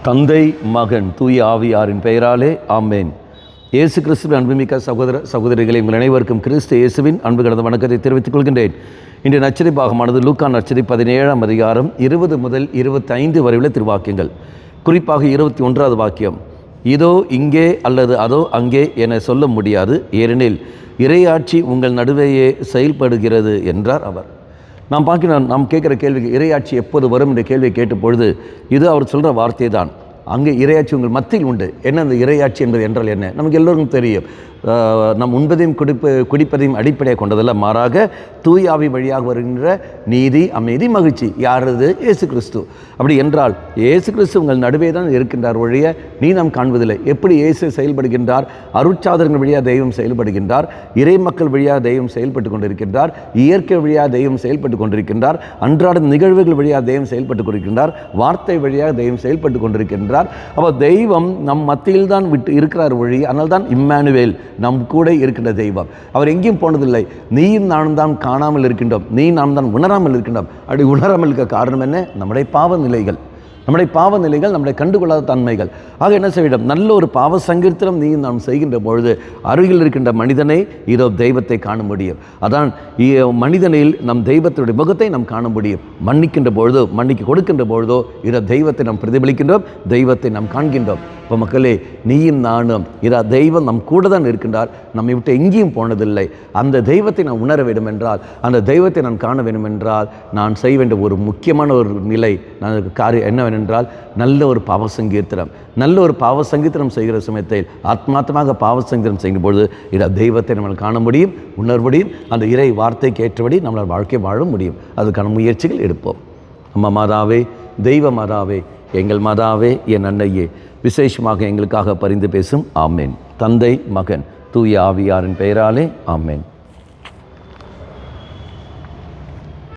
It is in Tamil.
தந்தை, மகன், தூய ஆவியாரின் பெயராலே ஆமேன். இயேசு கிறிஸ்துவின் அன்புமிக்க சகோதர சகோதரிகளை உங்கள் அனைவருக்கும் கிறிஸ்து இயேசுவின் அன்பு கலந்த வணக்கத்தை தெரிவித்துக் கொள்கின்றேன். இன்றைய நற்செய்தி பாகமானது லூக்கா நற்செய்தி 17ஆம் அதிகாரம் 20 முதல் 25 வரை உள்ள திருவாக்கியங்கள். குறிப்பாக 21வது வாக்கியம், இதோ இங்கே அல்லது அதோ அங்கே என சொல்ல முடியாது, ஏனெனில் இறையாட்சி உங்கள் நடுவேயே செயல்படுகிறது என்றார் அவர். நாம் கேட்குற கேள்விக்கு இறையாட்சி எப்போது வரும் என்ற கேள்வியை கேட்ட பொழுது இது அவர் சொல்கிற வார்த்தை தான். அங்கே இறையாட்சி உங்கள் மத்தியில் உண்டு. என்ன அந்த இறையாட்சி என்பது என்றால் என்ன? நமக்கு எல்லோருக்கும் தெரியும். நம் உண்பதையும் குடிப்பதையும் அடிப்படையாக கொண்டதல்ல, மாறாக தூய ஆவி வழியாக வருகின்ற நீதி, அமைதி, மகிழ்ச்சி. யாரது? இயேசு கிறிஸ்து. அப்படி என்றால் இயேசு கிறிஸ்து உங்கள் நடுவே தான் இருக்கின்றார் ஒழிய நீ நாம் காண்பதில்லை. எப்படி இயேசு செயல்படுகின்றார்? அருட்சாதனங்கள் வழியாக தெய்வம் செயல்படுகின்றார், இறை மக்கள் வழியாக தெய்வம் செயல்பட்டு கொண்டிருக்கின்றார், இயற்கை வழியாக தெய்வம் செயல்பட்டு கொண்டிருக்கின்றார், அன்றாட நிகழ்வுகள் வழியாக தெய்வம் செயல்பட்டு கொண்டிருக்கின்றார், வார்த்தை வழியாக தெய்வம் செயல்பட்டு கொண்டிருக்கின்றார். அப்போ தெய்வம் நம் மத்தியில் தான் இருக்கிறார் ஒழி. அதனால் தான் இம்மானுவேல், நம் கூட இருக்கின்ற தெய்வம். அவர் எங்கேயும் போனதில்லை. நீயும் நானும் தான் காணாமல் இருக்கின்றோம், நீ நாம் தான் உணராமல் இருக்கின்றோம். அப்படி உணராமல் இருக்க காரணம் என்ன? நம்முடைய பாவ நிலைகள், நம்முடைய கண்டுகொள்ளாத தன்மைகள். ஆக என்ன செய்விடும்? நல்ல ஒரு பாவ சங்கீர்த்தனம் நீ நாம் செய்கின்ற பொழுது அருகில் இருக்கின்ற மனிதனை இதோ தெய்வத்தை காண முடியும். அதான் மனிதனில் நம் தெய்வத்தினுடைய முகத்தை நாம் காண முடியும். மன்னிக்கின்ற பொழுதோ, மன்னிக்க கொடுக்கின்ற பொழுதோ இதோ தெய்வத்தை நாம் பிரதிபலிக்கின்றோம், தெய்வத்தை நாம் காண்கின்றோம். இப்போ மக்களே, நீயும் நானும் இதா தெய்வம் நம் கூட தான் இருக்கின்றார், நம்மை விட்டு எங்கேயும் போனதில்லை. அந்த தெய்வத்தை நான் உணர வேண்டும் என்றால், அந்த தெய்வத்தை நான் காண வேண்டும் என்றால், நான் செய்ய வேண்டிய ஒரு முக்கியமான ஒரு நிலை காரியம் என்னவென்றால், நல்ல ஒரு பாவ சங்கீர்த்தனம் செய்கிற சமயத்தில் ஆத்மார்த்தமாக பாவ சங்கீர்த்தனம் செய்யும் பொழுது இதா தெய்வத்தை நம்மளால் காண முடியும், உணர முடியும். அந்த இறை வார்த்தைக்கு ஏற்றபடி நம்மளால் வாழ்க்கை வாழ முடியும். அதுக்கான முயற்சிகள் எடுப்போம். அம்மா மாதாவே, தெய்வ மாதாவே, எங்கள் மாதாவே, என் அன்னையே, விசேஷமாக எங்களுக்காக பரிந்து பேசும். ஆமேன். தந்தை, மகன், தூய ஆவியாரின் பெயராலே ஆமேன்.